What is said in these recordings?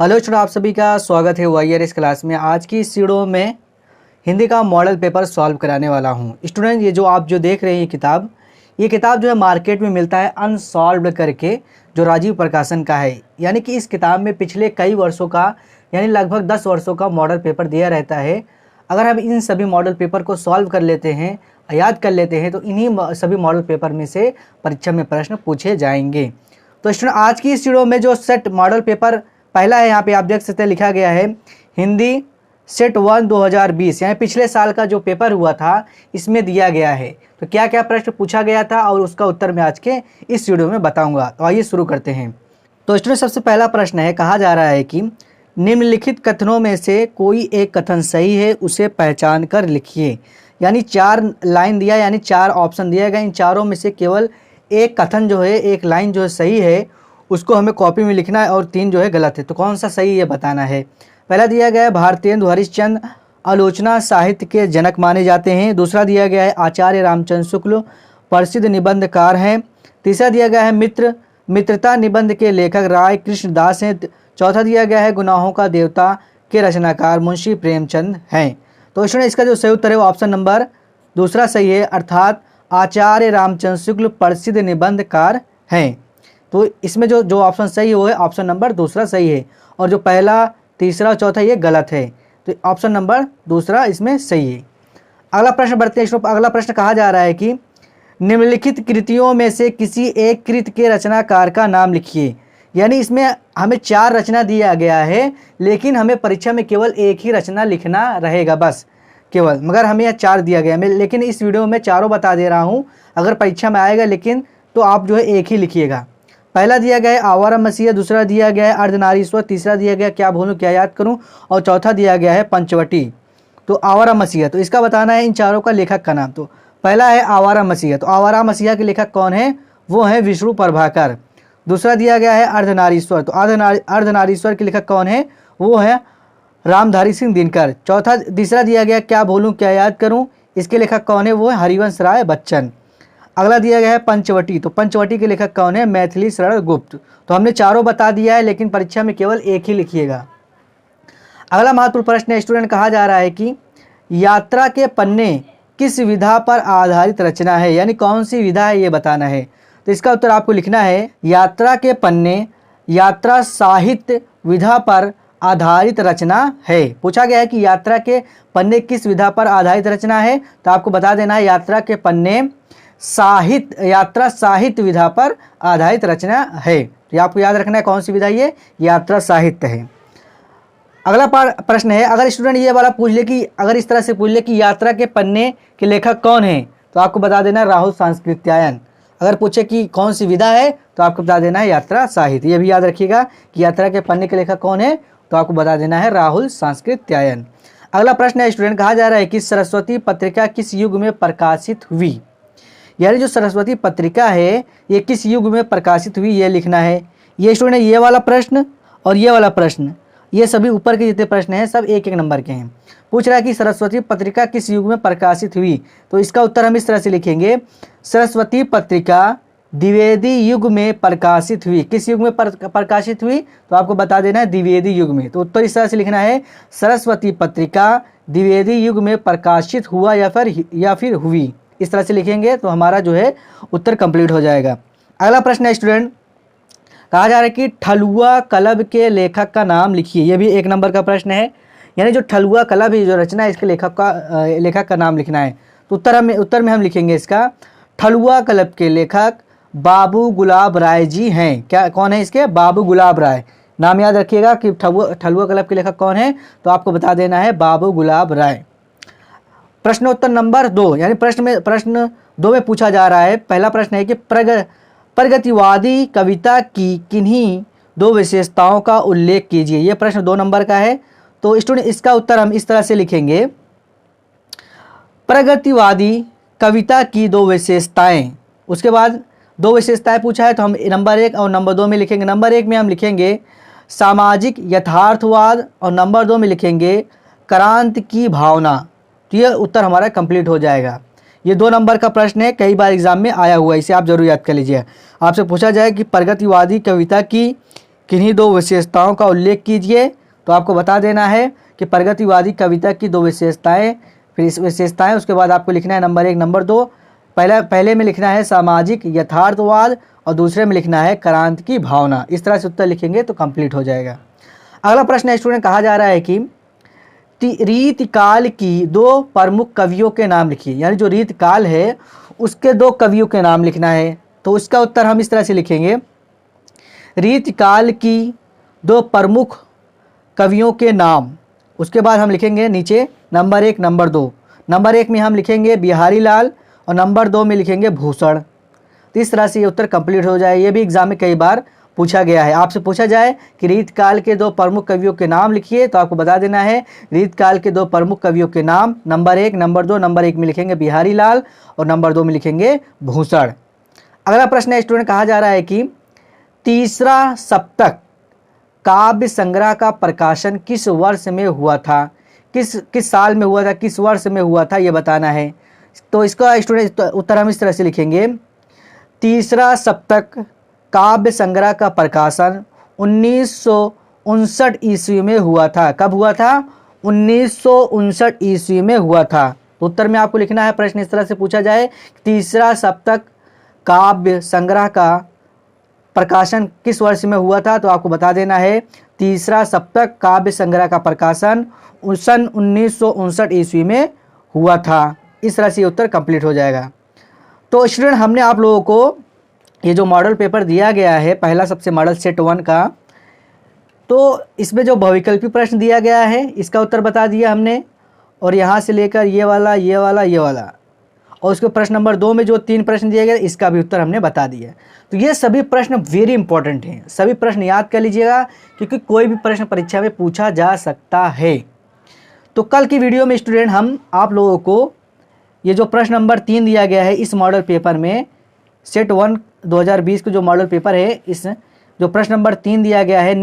Hello student, आप सभी का स्वागत है वाईआर इस क्लास में। आज की इस वीडियो में हिंदी का मॉडल पेपर सॉल्व कराने वाला हूं। स्टूडेंट, ये जो आप देख रहे हैं ये किताब जो है मार्केट में मिलता है अनसॉल्व्ड करके, जो राजीव प्रकाशन का है। यानी कि इस किताब में पिछले कई वर्षों का यानी लगभग 10 वर्षों का मॉडल पेपर दिया रहता है। अगर हम इन सभी मॉडल पेपर को सॉल्व कर लेते हैं, याद कर लेते हैं, तो इन्हीं सभी मॉडल पेपर में से परीक्षा में प्रश्न पूछे जाएंगे। तो स्टूडेंट, आज की इस वीडियो में जो सेट मॉडल पेपर पहला है, यहाँ पे आप देख सकते हैं लिखा गया है हिंदी सेट 1 2020, यानी पिछले साल का जो पेपर हुआ था इसमें दिया गया है। तो क्या क्या प्रश्न पूछा गया था और उसका उत्तर मैं आज के इस वीडियो में बताऊंगा। तो आइए शुरू करते हैं। तो स्टूडेंट, सबसे पहला प्रश्न है, कहा जा रहा है कि निम्नलिखित कथनों में से कोई एक कथन सही है, उसे पहचान कर लिखिए। यानी 4 लाइन दिया, यानी 4 ऑप्शन दिया गया। इन चारों में से केवल एक कथन जो है, एक लाइन जो है सही है, उसको हमें कॉपी में लिखना है और 3 जो है गलत है। तो कौन सा सही है बताना है। पहला दिया गया है भारतेंदु हरिश्चंद्र आलोचना साहित्य के जनक माने जाते हैं। दूसरा दिया गया है आचार्य रामचंद्र शुक्ल प्रसिद्ध निबंधकार हैं। तीसरा दिया गया है मित्रता निबंध के लेखक राय कृष्ण दास हैं। चौथा दिया गया है गुनाहों का देवता के रचनाकार मुंशी प्रेमचंद हैं। तो स्टूडेंट, इसका जो सही उत्तर है वो ऑप्शन नंबर दूसरा सही है, अर्थात आचार्य रामचंद्र शुक्ल प्रसिद्ध निबंधकार हैं। तो इसमें जो ऑप्शन सही है वो है ऑप्शन नंबर दूसरा सही है, और जो पहला तीसरा चौथा ये गलत है। तो ऑप्शन नंबर दूसरा इसमें सही है। अगला प्रश्न बढ़ते हैं। अगला प्रश्न कहा जा रहा है कि निम्नलिखित कृतियों में से किसी एक कृति के रचनाकार का नाम लिखिए। यानी इसमें हमें 4 रचना दिया गया है, लेकिन हमें परीक्षा में केवल एक ही रचना लिखना रहेगा बस केवल। मगर हमें यह 4 दिया गया है, लेकिन इस वीडियो में चारों बता दे रहा हूँ। अगर परीक्षा में आएगा लेकिन तो आप जो है एक ही लिखिएगा। पहला दिया गया है आवारा मसीहा, दूसरा दिया गया है अर्धनारीश्वर, तीसरा दिया गया क्या भूलूं क्या याद करूं, और चौथा दिया गया है पंचवटी। तो आवारा मसीहा, तो इसका बताना है इन चारों का लेखक का नाम। तो पहला है आवारा मसीहा, तो आवारा मसीहा के लेखक कौन है, वो है विष्णु प्रभाकर। दूसरा दिया गया है अर्धनारीश्वर, तो अर्धनारीश्वर के लेखक कौन है, वो है रामधारी सिंह दिनकर। तीसरा दिया गया क्या भूलूं क्या याद करूं, इसके लेखक कौन है, वो है हरिवंश राय बच्चन। अगला दिया गया है पंचवटी, तो पंचवटी के लेखक कौन है, मैथिली शरण गुप्त। तो हमने चारों बता दिया है, लेकिन परीक्षा में केवल एक ही लिखिएगा। अगला महत्वपूर्ण प्रश्न है स्टूडेंट, कहा जा रहा है कि यात्रा के पन्ने किस विधा पर आधारित रचना है। यानी कौन सी विधा है ये बताना है। तो इसका उत्तर आपको लिखना है, यात्रा के पन्ने यात्रा साहित्य विधा पर आधारित रचना है। पूछा गया है कि यात्रा के पन्ने किस विधा पर आधारित रचना है, तो आपको बता देना है यात्रा के पन्ने यात्रा साहित्य विधा पर आधारित रचना है। ये आपको याद रखना है कौन सी विधा, ये यात्रा साहित्य है। अगला प्रश्न है, अगर स्टूडेंट ये वाला पूछ ले कि अगर इस तरह से पूछ ले कि यात्रा के पन्ने के लेखक कौन है, तो आपको बता देना है राहुल सांस्कृत्यायन। अगर पूछे कि कौन सी विधा है, तो आपको बता देना है यात्रा साहित्य। ये भी याद रखिएगा कि यात्रा के पन्ने के लेखक कौन है, तो आपको बता देना है राहुल सांस्कृत्यायन। अगला प्रश्न है स्टूडेंट, कहा जा रहा है कि सरस्वती पत्रिका किस युग में प्रकाशित हुई। यानी जो सरस्वती पत्रिका है ये किस युग में प्रकाशित हुई, ये लिखना है। ये स्टूडेंट ये वाला प्रश्न और ये वाला प्रश्न, ये सभी ऊपर के जितने प्रश्न हैं सब 1-1 नंबर के हैं। पूछ रहा है कि सरस्वती पत्रिका किस युग में प्रकाशित हुई, तो इसका उत्तर हम इस तरह से लिखेंगे, सरस्वती पत्रिका द्विवेदी युग में प्रकाशित हुई। किस युग में प्रकाशित हुई, तो आपको बता देना है द्विवेदी युग में। तो उत्तर इस तरह से लिखना है, सरस्वती पत्रिका द्विवेदी युग में प्रकाशित हुआ या फिर हुई। इस तरह से लिखेंगे तो हमारा जो है उत्तर कंप्लीट हो जाएगा। अगला प्रश्न है स्टूडेंट, कहा जा रहा है कि ठलुआ कलब के लेखक का नाम लिखिए। यह भी 1 नंबर का प्रश्न है। यानी जो ठलुआ कलब है जो रचना है, इसके लेखक का नाम लिखना है। तो उत्तर में हम लिखेंगे इसका, ठलुआ कलब के लेखक बाबू गुलाब राय जी हैं। क्या कौन है इसके, बाबू गुलाब राय। नाम याद रखिएगा कि ठलुआ कलब के लेखक कौन है, तो आपको बता देना है बाबू गुलाब राय। प्रश्नोत्तर नंबर 2, यानी प्रश्न 2 में पूछा जा रहा है। पहला प्रश्न है कि प्रगतिवादी कविता की किन्हीं 2 विशेषताओं का उल्लेख कीजिए। यह प्रश्न 2 नंबर का है। तो स्टूडेंट इसका उत्तर हम इस तरह से लिखेंगे, प्रगतिवादी कविता की 2 विशेषताएं। उसके बाद 2 विशेषताएं पूछा है, तो हम नंबर 1 और नंबर 2 में लिखेंगे। नंबर 1 में हम लिखेंगे सामाजिक यथार्थवाद, और नंबर 2 में लिखेंगे क्रांति की भावना। तो ये उत्तर हमारा कंप्लीट हो जाएगा। ये 2 नंबर का प्रश्न है, कई बार एग्जाम में आया हुआ है, इसे आप जरूर याद कर लीजिए। आपसे पूछा जाए कि प्रगतिवादी कविता की किन्हीं दो विशेषताओं का उल्लेख कीजिए। तो आपको बता देना है कि प्रगतिवादी कविता की दो विशेषताएं, फिर इस विशेषताएं, उसके बाद आपको लिखना है नंबर 1, नंबर 2। पहले में लिखना है सामाजिक यथार्थवाद और दूसरे में लिखना है क्रांति की भावना। इस तरह से उत्तर लिखेंगे तो कंप्लीट हो जाएगा। अगला प्रश्न है स्टूडेंट, कहा जा रहा है कि रीतिकाल की दो प्रमुख कवियों के नाम लिखिए। यानी जो रीतिकाल है उसके दो कवियों के नाम लिखना है। तो इसका उत्तर हम इस तरह से लिखेंगे, रीतिकाल की दो प्रमुख कवियों के नाम। उसके बाद हम लिखेंगे नीचे नंबर 1, नंबर 2। नंबर 1 में हम लिखेंगे बिहारी लाल और नंबर 2 में लिखेंगे भूषण। तो इस तरह से ये उत्तर कंप्लीट हो जाए। ये भी एग्जाम में कई बार पूछा गया है। आपसे पूछा जाए कि रीतकाल के दो प्रमुख कवियों के नाम लिखिए, तो आपको बता देना है रीतकाल के दो प्रमुख कवियों के नाम, नंबर 1, नंबर 2। नंबर 1 में लिखेंगे बिहारी लाल और नंबर 2 में लिखेंगे भूषण। अगला प्रश्न है स्टूडेंट, कहा जा रहा है कि तीसरा सप्तक काव्य संग्रह का प्रकाशन किस वर्ष में हुआ था? किस साल में हुआ था, किस वर्ष में हुआ था, ये बताना है। तो इसका स्टूडेंट उत्तर हम इस तरह से लिखेंगे, तीसरा सप्तक काव्य संग्रह का प्रकाशन 1959 ईस्वी में हुआ था। कब हुआ था? 1959 ईस्वी में हुआ था। तो उत्तर में आपको लिखना है, प्रश्न इस तरह से पूछा जाए, तीसरा सप्तक काव्य संग्रह का प्रकाशन किस वर्ष में हुआ था, तो आपको बता देना है तीसरा सप्तक काव्य संग्रह का प्रकाशन सन 1959 ईस्वी में हुआ था। इस तरह से उत्तर कंप्लीट हो जाएगा। तो स्टूडेंट, हमने आप लोगों को ये जो मॉडल पेपर दिया गया है, पहला सबसे मॉडल सेट 1 का, तो इसमें जो बहुविकल्पी प्रश्न दिया गया है इसका उत्तर बता दिया हमने, और यहाँ से लेकर ये वाला, ये वाला, ये वाला, और उसके प्रश्न नंबर 2 में जो 3 प्रश्न दिए गए इसका भी उत्तर हमने बता दिया। तो ये सभी प्रश्न वेरी इंपॉर्टेंट हैं, सभी प्रश्न याद कर लीजिएगा, क्योंकि कोई भी प्रश्न परीक्षा में पूछा जा सकता है। तो कल की वीडियो में स्टूडेंट हम आप लोगों को ये जो प्रश्न नंबर 3 दिया गया है इस मॉडल पेपर में, सेट 1 2020 का जो मॉडल पेपर है, इस जो प्रश्न नंबर 3 दिया गया है,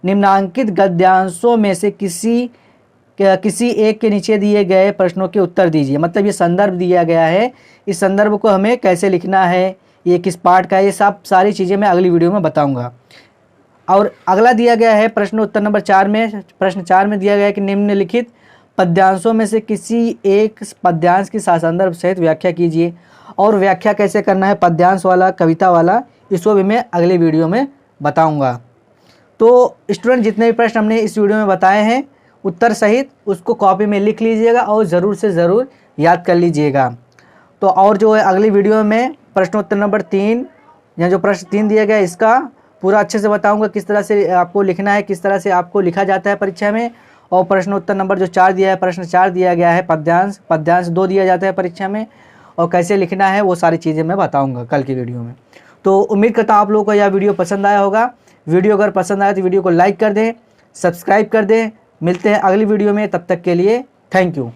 निम्नांकित गद्यांशों में से किसी एक के नीचे दिए गए प्रश्नों के उत्तर दीजिए। मतलब ये संदर्भ दिया गया है, इस संदर्भ को हमें कैसे लिखना है, ये किस पार्ट का है, ये सब सारी चीज़ें मैं अगली वीडियो में बताऊंगा। और अगला दिया गया है प्रश्न उत्तर नंबर 4 में, प्रश्न 4 में दिया गया है कि निम्नलिखित पद्यांशों में से किसी एक पद्यांश की संदर्भ सहित व्याख्या कीजिए। और व्याख्या कैसे करना है, पद्यांश वाला, कविता वाला, इसको भी मैं अगले वीडियो में बताऊंगा। तो स्टूडेंट, जितने भी प्रश्न हमने इस वीडियो में बताए हैं उत्तर सहित, उसको कॉपी में लिख लीजिएगा और ज़रूर से ज़रूर याद कर लीजिएगा। तो और जो है अगली वीडियो में प्रश्नोत्तर नंबर 3, या जो प्रश्न 3 दिया गया इसका पूरा अच्छे से बताऊंगा, किस तरह से आपको लिखना है, किस तरह से आपको लिखा जाता है परीक्षा में। और प्रश्नोत्तर नंबर जो 4 दिया है, प्रश्न 4 दिया गया है पद्यांश 2 दिया जाता है परीक्षा में, और कैसे लिखना है वो सारी चीज़ें मैं बताऊंगा कल की वीडियो में। तो उम्मीद करता हूँ आप लोगों को यह वीडियो पसंद आया होगा। वीडियो अगर पसंद आया तो वीडियो को लाइक कर दें, सब्सक्राइब कर दें। मिलते हैं अगली वीडियो में, तब तक के लिए थैंक यू।